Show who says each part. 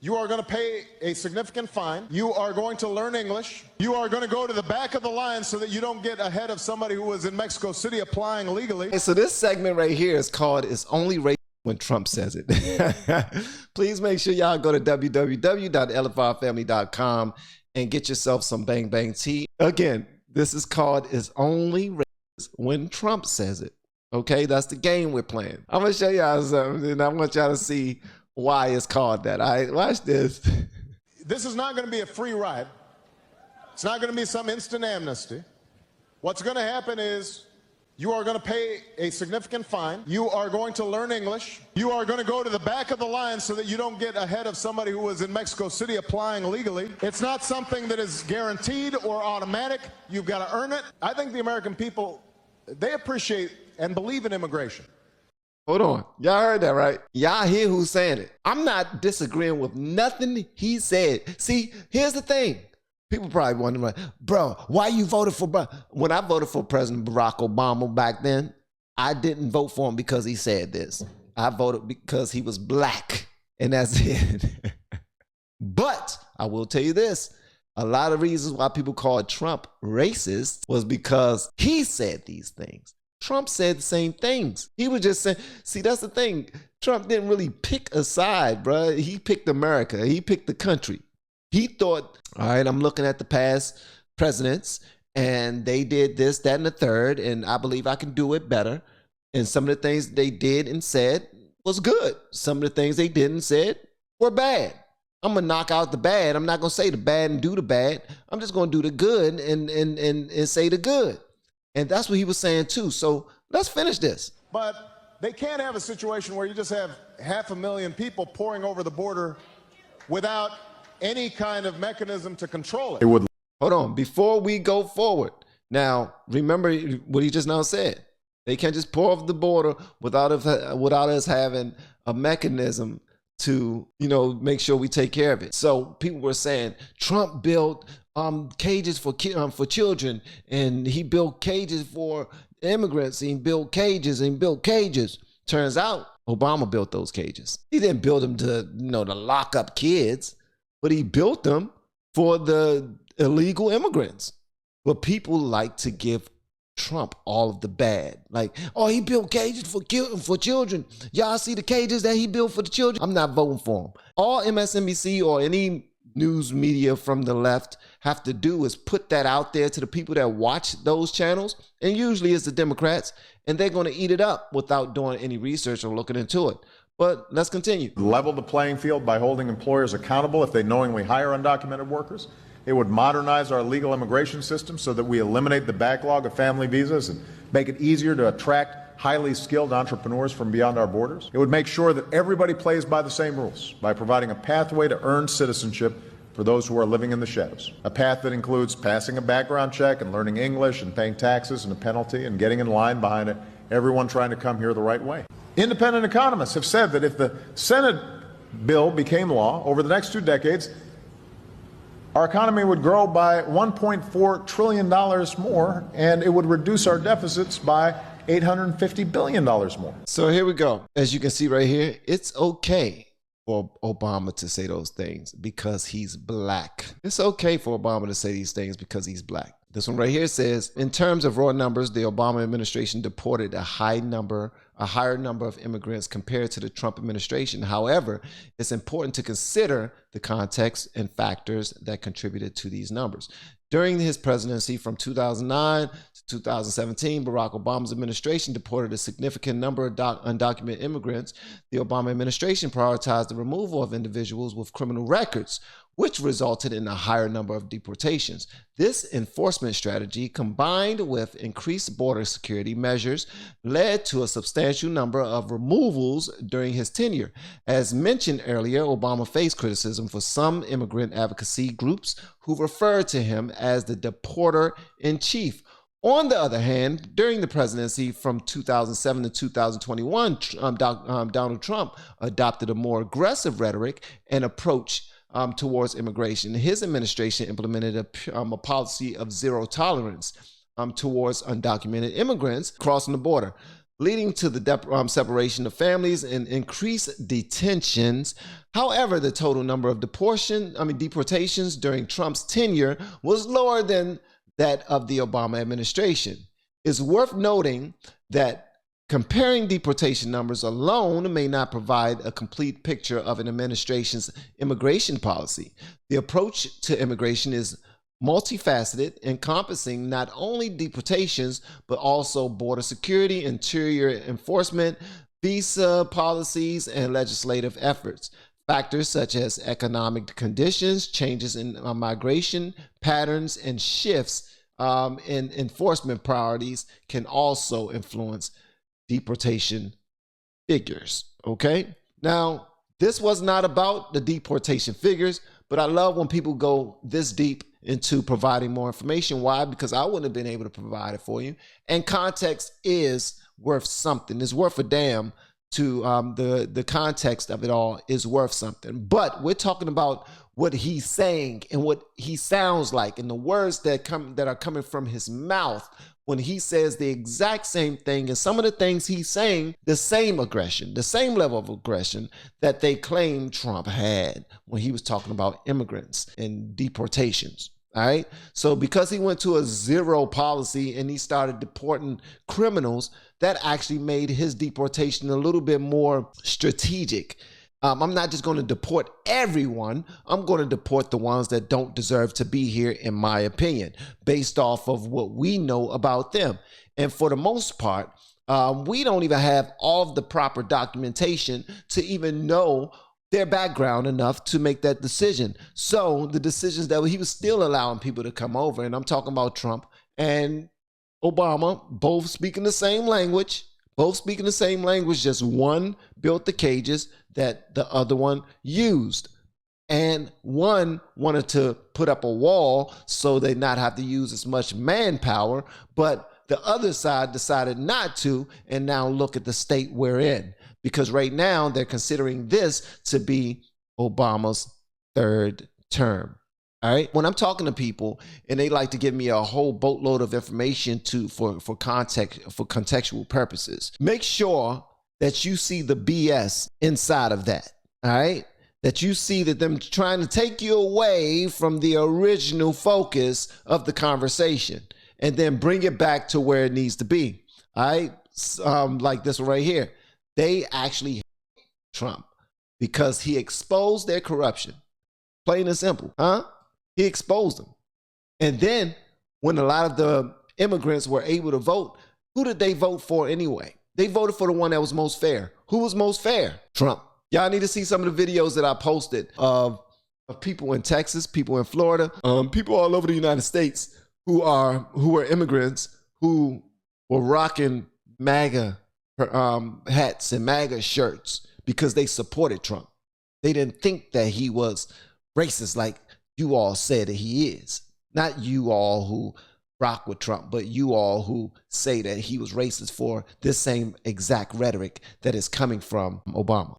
Speaker 1: You are going to pay a significant fine. You are going to learn English. You are going to go to the back of the line so that you don't get ahead of somebody who was in Mexico City applying legally.
Speaker 2: So this segment right here is called "It's Only Racist When Trump Says It." Please make sure y'all go to www.lfrfamily.com and get yourself some Bang Bang tea. Again, this is called "It's Only Racist When Trump Says It." Okay, that's the game we're playing. I'm going to show y'all something, and I want y'all to see why it's called that. All right, watch this.
Speaker 1: This is not going to be a free ride. It's not going to be some instant amnesty. What's going to happen is you are going to pay a significant fine. You are going to learn English. You are going to go to the back of the line so that you don't get ahead of somebody who was in Mexico City applying legally. It's not something that is guaranteed or automatic. You've got to earn it. I think the American people, they appreciate and believe in immigration.
Speaker 2: Hold on. Y'all heard that, right? Y'all hear who's saying it. I'm not disagreeing with nothing he said. See, here's the thing. People probably wondering, bro, why you voted for, when I voted for President Barack Obama back then, I didn't vote for him because he said this. I voted because he was black, and that's it. But I will tell you this. A lot of reasons why people called Trump racist was because he said these things. Trump said the same things. He was just saying, see, that's the thing. Trump didn't really pick a side, bro. He picked America. He picked the country. He thought, all right, I'm looking at the past presidents, and they did this, that, and the third, and I believe I can do it better. And some of the things they did and said was good. Some of the things they did and said were bad. I'm going to knock out the bad. I'm not going to say the bad and do the bad. I'm just going to do the good and say the good. And that's what he was saying too. So let's finish this.
Speaker 1: But they can't have a situation where you just have 500,000 people pouring over the border without any kind of mechanism to control it.
Speaker 2: Hold on, before we go forward. Now, remember what he just now said. They can't just pour over the border without us having a mechanism to, make sure we take care of it. So people were saying Trump built cages for children, and he built cages for immigrants, and he built cages and built cages. Turns out Obama built those cages. He didn't build them to lock up kids, but he built them for the illegal immigrants. But people like to give Trump all of the bad. Like, oh, he built cages for children. Y'all see the cages that he built for the children? I'm not voting for him. All MSNBC or any news media from the left have to do is put that out there to the people that watch those channels, and usually it's the Democrats, and they're going to eat it up without doing any research or looking into it. But let's continue.
Speaker 3: Level the playing field by holding employers accountable if they knowingly hire undocumented workers. It would modernize our legal immigration system so that we eliminate the backlog of family visas and make it easier to attract highly skilled entrepreneurs from beyond our borders. It would make sure that everybody plays by the same rules by providing a pathway to earn citizenship for those who are living in the shadows. A path that includes passing a background check and learning English and paying taxes and a penalty and getting in line behind everyone trying to come here the right way. Independent economists have said that if the Senate bill became law over the next 2 decades, our economy would grow by $1.4 trillion more, and it would reduce our deficits by $850 billion more.
Speaker 2: So here we go. As you can see right here, it's okay for Obama to say those things because he's black. It's okay for Obama to say these things because he's black. This one right here says, in terms of raw numbers, the Obama administration deported a higher number of immigrants compared to the Trump administration. However, it's important to consider the context and factors that contributed to these numbers. During his presidency from 2009 to 2017, Barack Obama's administration deported a significant number of undocumented immigrants. The Obama administration prioritized the removal of individuals with criminal records, which resulted in a higher number of deportations. This enforcement strategy, combined with increased border security measures, led to a substantial number of removals during his tenure. As mentioned earlier, Obama faced criticism for some immigrant advocacy groups who referred to him as the deporter-in-chief. On the other hand, during the presidency from 2007 to 2021, Donald Trump adopted a more aggressive rhetoric and approach towards immigration. His administration implemented a policy of zero tolerance towards undocumented immigrants crossing the border. leading to the separation of families and increased detentions. However, the total number of deportations during Trump's tenure was lower than that of the Obama administration. It's worth noting that comparing deportation numbers alone may not provide a complete picture of an administration's immigration policy. The approach to immigration is multifaceted, encompassing not only deportations, but also border security, interior enforcement, visa policies, and legislative efforts. Factors such as economic conditions, changes in migration patterns, and shifts in enforcement priorities can also influence deportation figures. Okay, now this was not about the deportation figures, but I love when people go this deep into providing more information. Why? Because I wouldn't have been able to provide it for you, and context is worth something. It's worth a damn. To the context of it all is worth something. But we're talking about what he's saying and what he sounds like, and the words that are coming from his mouth when he says the exact same thing, and some of the things he's saying, the same aggression, the same level of aggression that they claim Trump had when he was talking about immigrants and deportations. All right. So because he went to a zero policy and he started deporting criminals, that actually made his deportation a little bit more strategic. I'm not just going to deport everyone. I'm going to deport the ones that don't deserve to be here, in my opinion, based off of what we know about them. And for the most part, we don't even have all of the proper documentation to even know their background enough to make that decision. So the decisions that he was still allowing people to come over, and I'm talking about Trump and Obama, both speaking the same language, just one built the cages that the other one used. And one wanted to put up a wall so they not have to use as much manpower, but the other side decided not to, and now look at the state we're in. Because right now they're considering this to be Obama's third term. All right. When I'm talking to people and they like to give me a whole boatload of information for contextual purposes, make sure that you see the BS inside of that. All right. That you see that them trying to take you away from the original focus of the conversation and then bring it back to where it needs to be. All right. Like this one right here. They actually hate Trump because he exposed their corruption. Plain and simple, huh? He exposed them. And then when a lot of the immigrants were able to vote, who did they vote for anyway? They voted for the one that was most fair. Who was most fair? Trump. Y'all need to see some of the videos that I posted of people in Texas, people in Florida, people all over the United States who were immigrants who were rocking MAGA hats and MAGA shirts because they supported Trump. They didn't think that he was racist like you all said that he is. Not you all who rock with Trump, but you all who say that he was racist for this same exact rhetoric that is coming from Obama.